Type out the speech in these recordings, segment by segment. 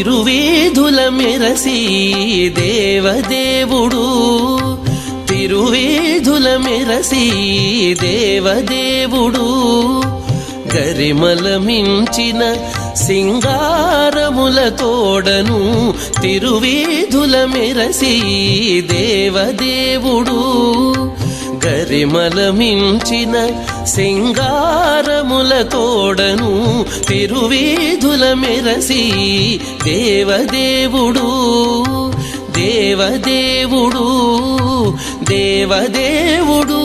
తిరువేధుల మెరసి దేవదేవుడు తిరువేధుల మెరసి దేవదేవుడు గరిమల మించిన సింగారముల తోడను తిరువేధుల మెరసి దేవదేవుడు గరిమల మించిన సింగారముల తోడను తిరువేధుల మెరసి దేవదేవుడు దేవదేవుడు దేవదేవుడు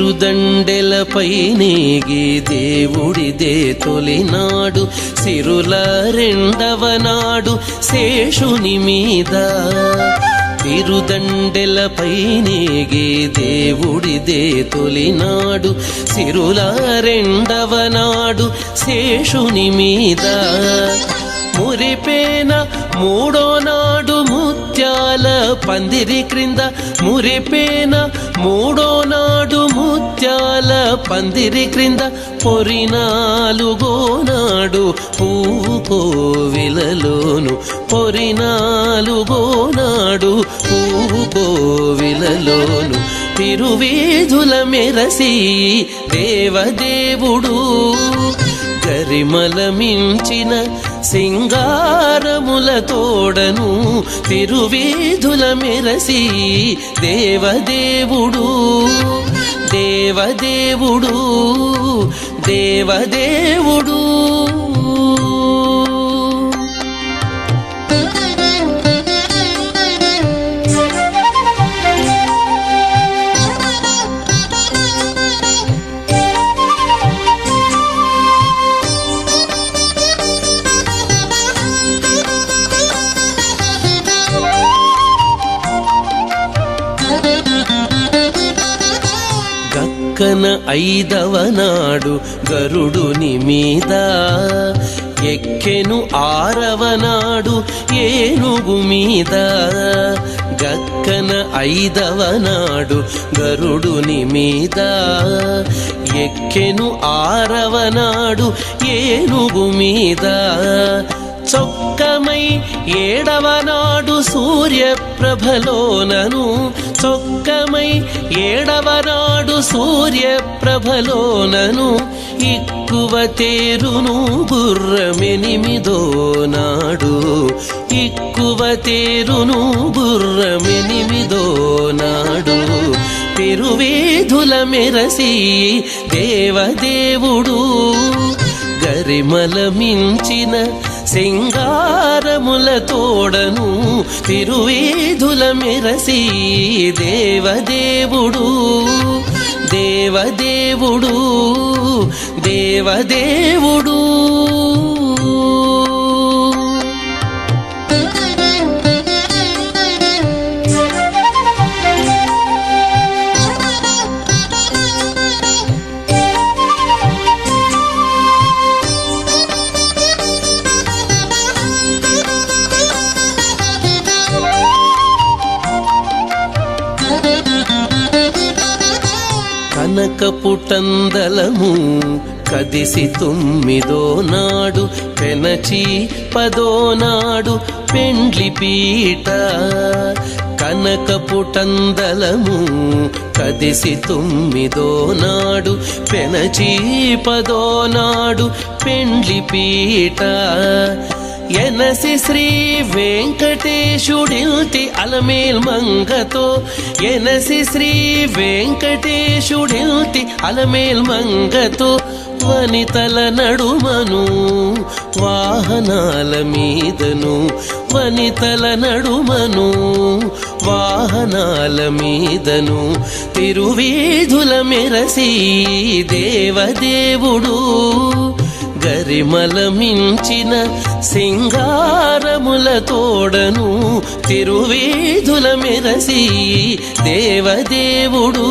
తిరుదండెలపై నేగి దేవుడిదే తొలినాడు సిరుల రెండవ నాడు శేషుని మీద తిరుదండెలపై నేగి దేవుడిదే తొలినాడు సిరుల రెండవ నాడు శేషుని మీద మురిపేన మూడో నాడు ముత్యాల పందిరి క్రింద మురిపేన మూడో నాడు ముత్యాల పందిరి క్రింద పొరినాలుగో నాడు పువ్వు కోవిలలోను పొరినాలుగో నాడు పువ్వు కోవిలలోను తిరువేధుల మెరసి దేవదేవుడు గరిమల మించిన సింగారముల తోడను తిరువేధుల మెరసి దేవదేవుడు దేవదేవుడు దేవదేవుడు గక్కన ఐదవ నాడు గరుడుని మీద ఎక్కెను ఆరవ నాడు ఏనుగు మీద గక్కన ఐదవ నాడు గరుడుని మీద ఎక్కెను ఆరవ నాడు ఏనుగు మీద చొక్కమై ఏడవ నాడు సూర్యప్రభలోనను చొక్కమై ఏడవ నాడు సూర్యప్రభలోనను ఇక్కువ తేరును గుర్రమెనిమిదో నాడు ఇక్కువ తేరును గుర్రమెనిమిదో నాడు తిరువేధుల మెరసి దేవదేవుడు గరిమల మించిన సింగారముల తోడను తిరువేధుల మెరసి దేవదేవుడు దేవదేవుడు దేవదేవుడు కనకపుటందలము కదిసి తొమ్మిదో నాడు పెనచి పదో నాడు పెండ్లి పీట కనకపుటందలము కదిసి తొమ్మిదో నాడు పెనచి పదో నాడు పెండ్లి పీట ఎనసి శ్రీ వెంకటేశుడిల్తి అలమేల్ మంగతో ఎనసి శ్రీ వెంకటేశుడిల్తి అలమేల్ మంగతో వనితల నడుమను వాహనాల మీదను వనితల నడుమను వాహనాల మీదను తిరువేధుల మెరసి దేవదేవుడు గరిమల మించిన సింగారముల తోడను తిరువీధుల మెరసి దేవదేవుడు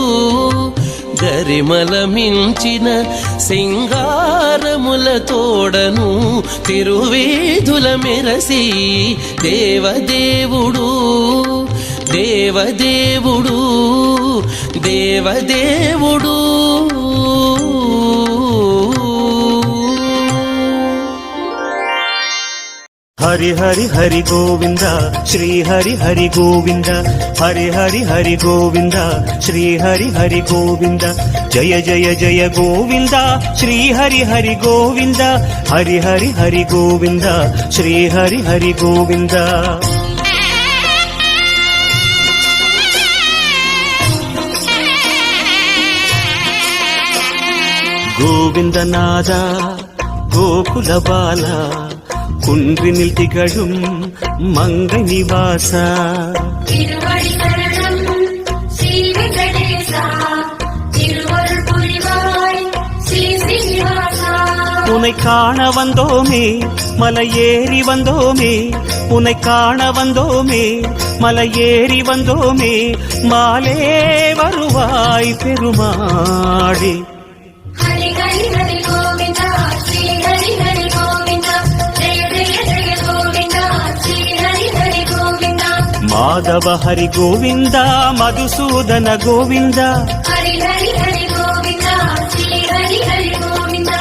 గరిమల మించిన సింగారముల తోడను తిరువీధుల మెరసి దేవదేవుడు దేవదేవుడు దేవదేవుడు హరి హరి హరి గోవింద శ్రీ హరి హరి గోవింద హరి హరి హరి గోవింద శ్రీ హరి హరి గోవింద జయ జయ జయ గోవింద శ్రీ హరి హరి గోవింద హరి హరి హరి గోవింద శ్రీ హరి హరి గోవింద கோவிந்தநாத கோகுல பாலா குன்றினில் திகழும் மங்கை நிவாசா திருவடி சரணம் ஸ்ரீ வெங்கடேசா திருவருள் புரிவாய் ஸ்ரீ ஸ்ரீனிவாசா உன்னை காண வந்தோமே மலை ஏறி வந்தோமே உன்னை காண வந்தோமே மலை ஏறி வந்தோமே மாலே வருவாய் பெருமாடி ஹரி ஹரி ஹரி கோவிந்தா ஸ்ரீ ஹரி ஹரி கோவிந்தா ஜெய ஜெய ஜெய கோவிந்தா ஸ்ரீ ஹரி ஹரி கோவிந்தா மாதவ ஹரி கோவிந்தா மதுசூதன கோவிந்தா ஹரி ஹரி ஹரி கோவிந்தா ஸ்ரீ ஹரி ஹரி கோவிந்தா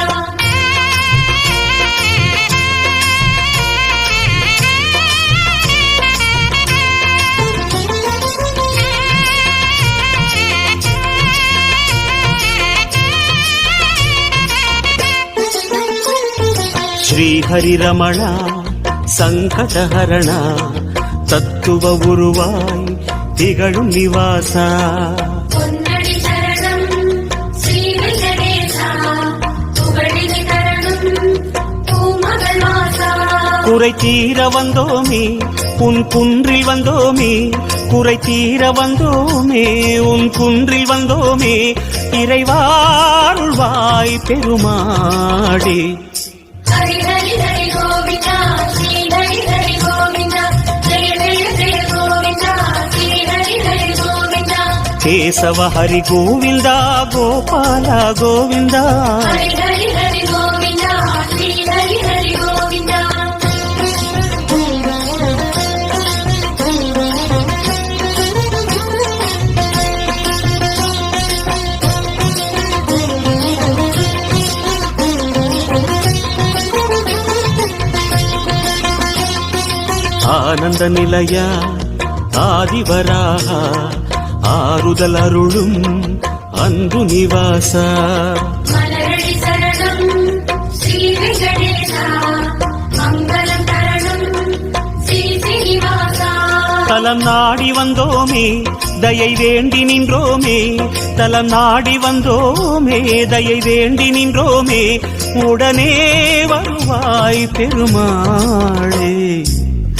ஸ்ரீ ஹரி ரமணா சங்கடஹரணா தத்துவ உருவாய் திகழும் நிவாசா பொன்னடி சரணம் ஸ்ரீ வெங்கடேசா புகழினி தரணும் பூமகள் வாசா குறை தீர வந்தோமே உன் குன்றில் வந்தோமே குறை தீர வந்தோமே உன் குன்றில் வந்தோமே இறைவாருள்வாய் பெருமாடி ஹரி ஹரி ஹரி கோவிந்தா ஸ்ரீ ஹரி ஹரி கோவிந்தா ஜெய ஜெய ஜெய கோவிந்தா ஸ்ரீ ஹரி ஹரி கோவிந்தா கேசவ ஹரி கோவிந்தா கோபால கோவிந்தா ஹரி ஹரி ஹரி கோவிந்தா ஸ்ரீ ஹரி ஹரி கோவிந்தா ஆனந்த நிலையா ஆதிவராக ஆறுதல் அருளும் அன்பு நிவாசா மலரடி சரணம் ஸ்ரீ வெங்கடேசா மங்களம் தரணும் ஸ்ரீ ஸ்ரீனிவாசா தலம் நாடி வந்தோமே தயை வேண்டி நின்றோமே தலம் நாடி வந்தோமே தயை வேண்டி நின்றோமே உடனே வருவாய் பெருமாளே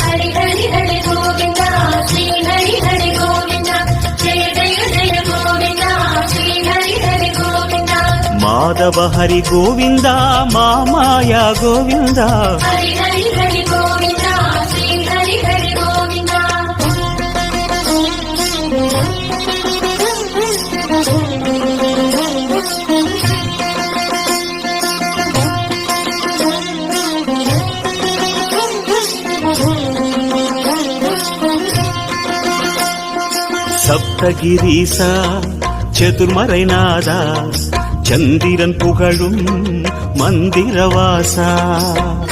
ஹரி ஹரி ஹரி கோவிந்தா ஸ்ரீ ஹரி ஹரி கோவிந்தா ஜெய ஜெய ஜெய கோவிந்தா ஸ்ரீ ஹரி ஹரி கோவிந்தா மாதவ ஹரி கோவிந்தா மாமாயா கோவிந்தா ஹரி ஹரி ஹரி கோவிந்தா ஸ்ரீ ஹரி ஹரி கோவிந்தா சப்தகிரீசா சதுர்மறைநாதா சந்திரன் புகழும் மந்திரவாசா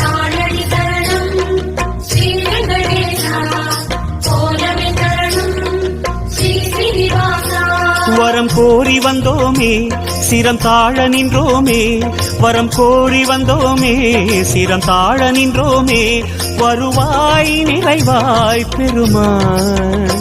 காணடி சரணம் ஸ்ரீ வெங்கடேசா கோலமே தரணும் ஸ்ரீ ஸ்ரீனிவாசா வரம் கோரி வந்தோமே சிரம் தாழ நின்றோமே வரம் கோரி வந்தோமே சிரம் தாழ நின்றோமே வருவாய் நிறைவாய் பெருமாள்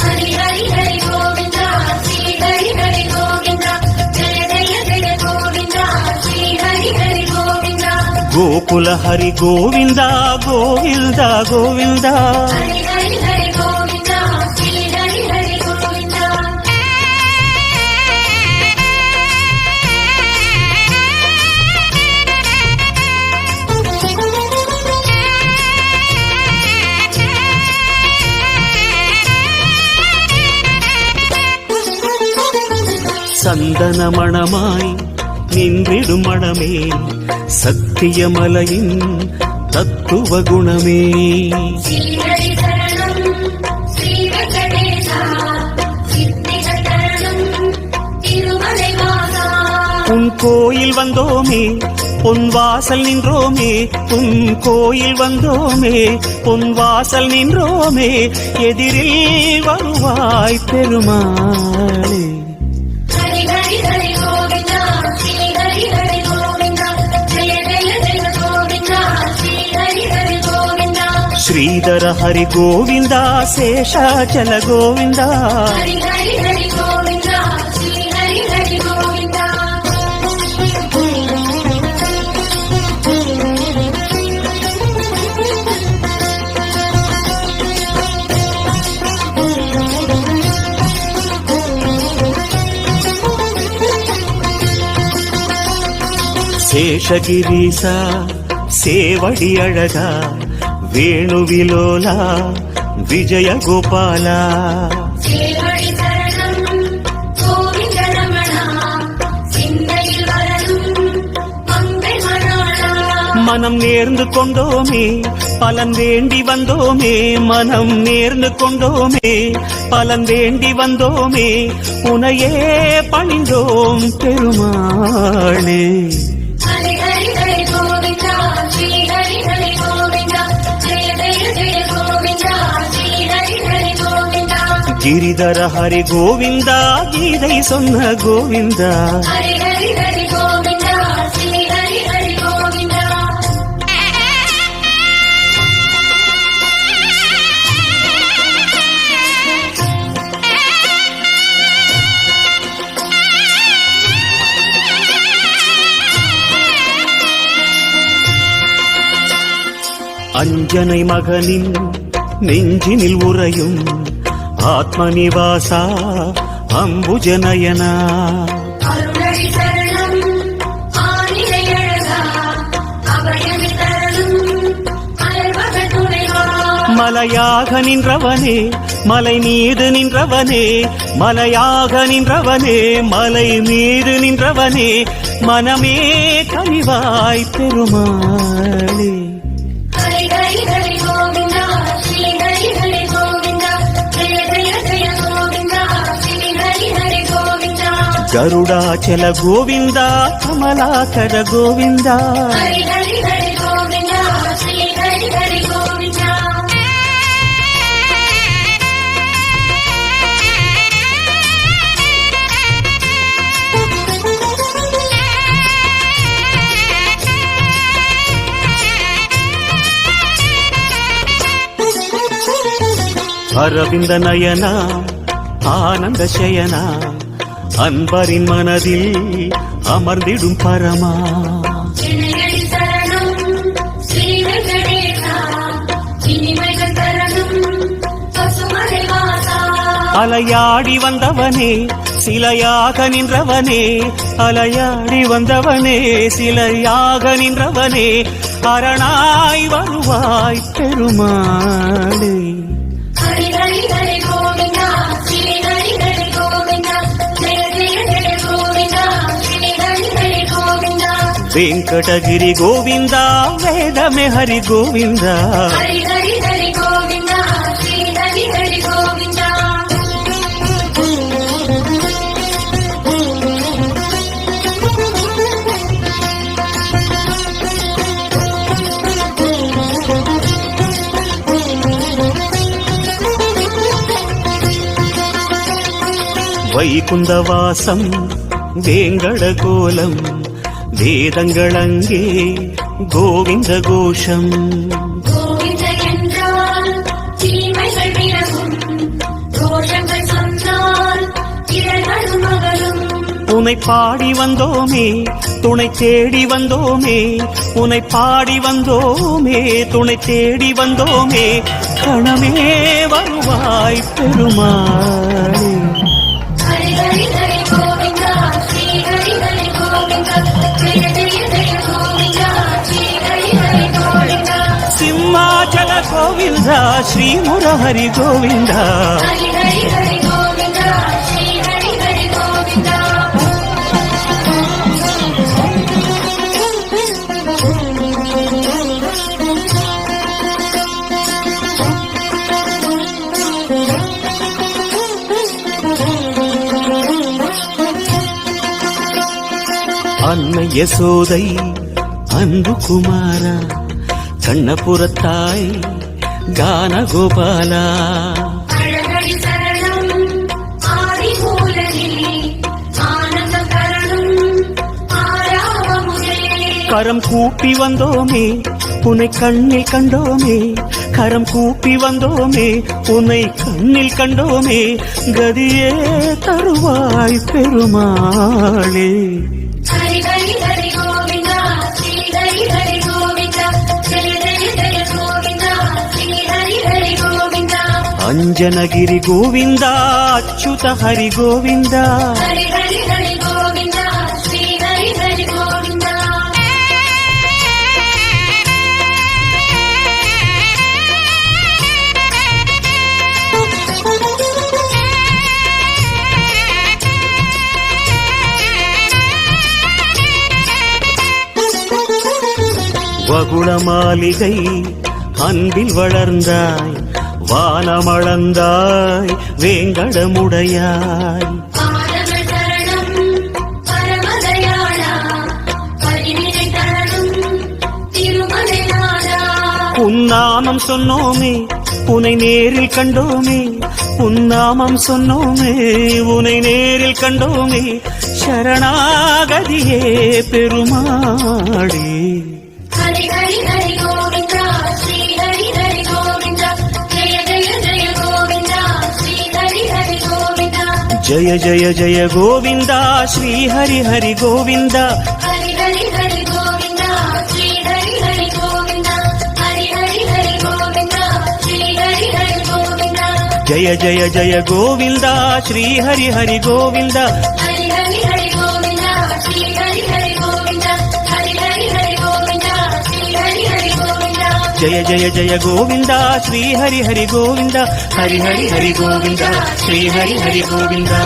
ஹரி ஹரி ஹரி கோவிந்தா ஸ்ரீ ஹரி ஹரி கோவிந்தா ஜெய ஜெய ஜெய கோவிந்தா ஸ்ரீ ஹரி ஹரி கோவிந்தா கோகுல ஹரி கோவிந்தா கோவிந்தா கோவிந்தா ஹரி ஹரி ஹரி கோவிந்தா ஸ்ரீ ஹரி ஹரி கோவிந்தா சந்தன மணமாய் நின்றிடும் மணமே சத்தியமலையின் தத்துவ குணமே. ஸ்ரீஹரி சரணம் ஸ்ரீ வெங்கடேசா சித்திகள் தரணம் திருமலை வாசா. உன் கோயில் வந்தோமே பொன் வாசல் நின்றோமே, உன் கோயில் வந்தோமே பொன் வாசல் நின்றோமே, எதிரில் வருவாய் பெருமாளே. ஹரி ஹரி ஹரி கோவிந்தா ஸ்ரீ ஹரி ஹரி கோவிந்தா ஜெய ஜெய ஜெய கோவிந்தா ஸ்ரீ ஹரி ஹரி கோவிந்தா. ஸ்ரீதர ஹரி கோவிந்தா சேஷாச்சல கோவிந்தா. ஹரி ஹரி ஹரி கோவிந்தா ஸ்ரீ ஹரி ஹரி கோவிந்தா. சேஷகிரீசா சேவடி அழகா வேணுவிலோலா விஜய கோபாலா. சேவடி சரணம் கோவிந்த ரமணா சிந்தையில் வரணும் மங்கை மணாளா. மனம் நேர்ந்து கொண்டோமே பலன் வேண்டி வந்தோமே, மனம் நேர்ந்து கொண்டோமே பலன் வேண்டி வந்தோமே, உனையே பணிந்தோம் பெருமாளே. ஹரி ஹரி ஹரி கோவிந்தா ஸ்ரீ ஹரி ஹரி கோவிந்தா ஜெய ஜெய ஜெய கோவிந்தா ஸ்ரீ ஹரி ஹரி கோவிந்தா. கிரிதர ஹரி கோவிந்தா கீதை சொன்ன கோவிந்தா. ஹரி ஹரி ஹரி கோவிந்தா ஸ்ரீ ஹரி ஹரி கோவிந்தா. அஞ்சனை மகனின் நெஞ்சினில் உறையும் ஆத்மநிவாசா அம்புஜநயனா. அருளடி சரணம் ஆனிலை அழகா அபயமி தரணும் அயல்வக துணைவா. மலையாக நின்றவனே மலை மீது நின்றவனே, மலையாக நின்றவனே மலை மீது நின்றவனே, மனமே கனிவாய் பெருமாளே. ஹரி ஹரி ஹரி கோவிந்தா ஸ்ரீ ஹரி ஹரி கோவிந்தா ஜெய ஜெய ஜெய கோவிந்தா ஸ்ரீ ஹரி ஹரி கோவிந்தா. கருடாச்சல கோவிந்தா கமலாகர கோவிந்தா. ஹரி ஹரி ஹரி கோவிந்தா ஸ்ரீ ஹரி ஹரி கோவிந்தா. அரவிந்த நயனா ஆனந்த சயனா அன்பரின் மனதில் அமர்ந்திடும் பரமா. இணையடி சரணம் ஸ்ரீ வெங்கடேசா இனிமைகள் தரணும் பசுமலை வாசா. அலையாடி வந்தவனே சிலையாக நின்றவனே, அலையாடி வந்தவனே சிலையாக நின்றவனே, அரணாய் வருவாய் பெருமாளே. ஹரி ஹரி ஹரி கோவிந்தா ஸ்ரீ ஹரி ஹரி கோவிந்தா ஜெய ஜெய ஜெய கோவிந்தா ஸ்ரீ ஹரி ஹரி கோவிந்தா. வெங்கடகிரி கோவிந்தா வேதமே ஹரி கோவிந்தா. ஹரி ஹரி ஹரி கோவிந்தா ஸ்ரீ ஹரி ஹரி கோவிந்தா. வைகுந்தவாசம் வேங்கட கோலம் வேதங்களங்கே கோவிந்த கோஷம். கோவிந்த என்றால் தீமைகள் விலகும் கோஷங்கள் சொன்னால் திரள்களும் மகளும். உனை பாடி வந்தோமே துணை தேடி வந்தோமே, உனை பாடி வந்தோமே துணை தேடி வந்தோமே, கணமே வருவாய் பெருமாளே. ஹரி ஹரி ஹரி கோவிந்தா ஸ்ரீ ஹரி ஹரி கோவிந்தா ஜெய ஜெய ஜெய கோவிந்தா ஸ்ரீ ஹரி ஹரி கோவிந்தா. சிம்மாச்சல கோவிந்தா ஸ்ரீ முரஹரி கோவிந்தா. ஹரி ஹரி ஹரி கோவிந்தா ஸ்ரீ ஹரி ஹரி கோவிந்தா. அன்னை யசோதை அன்பு குமாரா கண்ணபுரத்தாய் கான கோபாலா அழகடி சரணம் ஆதி மூலனே ஆனந்தம் தரணும் ஆராவமுதே கரம் கூப்பி வந்தோமே உன்னை கண்ணில் கண்டோமே கரம் கூப்பி வந்தோமே உன்னை கண்ணில் கண்டோமே கதியே தருவாய் பெருமாளே ஹரி ஹரி ஹரி கோவிந்தா ஸ்ரீ ஹரி ஹரி கோவிந்தா ஜெய ஜெய ஜெய கோவிந்தா ஸ்ரீ ஹரி ஹரி கோவிந்தா அஞ்சனகிரி கோவிந்தா அச்சுத ஹரி கோவிந்தா ஹரி ஹரி ஹரி கோவிந்தா ஸ்ரீ ஹரி ஹரி கோவிந்தா வகுள மாளிகை அன்பில் வளர்ந்தாய் வானமளந்தாய் வேங்கடமுடையாய் பாதங்கள் சரணம் பரமதயாளா பரிநிலை தரணும் திருமலை நாதா உன்னாமம் சொன்னோமே உனை நேரில் கண்டோமே உன்னாமம் சொன்னோமே உனை நேரில் கண்டோமே சரணாகதியே பெருமாளே ஹரி ஹரி ஹரி கோவிந்தா ஸ்ரீ ஹரி ஹரி கோவிந்தா ஜெய ஜெய ஜெய கோவிந்தா ஸ்ரீ ஹரி ஹரி கோவிந்தா ஜய ஜய ஜய கோவிந்தா ஸ்ரீ ஹரி ஹரி கோவிந்தா ஹரி ஹரி ஹரி கோவிந்தா ஸ்ரீ ஹரி ஹரி கோவிந்தா ஹரி ஹரி ஹரி கோவிந்தா ஸ்ரீ ஹரி ஹரி கோவிந்தா ஜய ஜய ஜய கோவிந்தா ஸ்ரீ ஹரி ஹரி கோவிந்தா ஹரி ஹரி ஹரி கோவிந்தா ஸ்ரீ ஹரி ஹரி கோவிந்தா ஹரி ஹரி ஹரி கோவிந்தா ஸ்ரீ ஹரி ஹரி கோவிந்தா ஜய ஜய ஜய கோவிந்தா ஸ்ரீ ஹரி ஹரி கோவிந்தா ஹரி ஹரி ஹரி கோவிந்தா ஸ்ரீ ஹரி ஹரி கோவிந்தா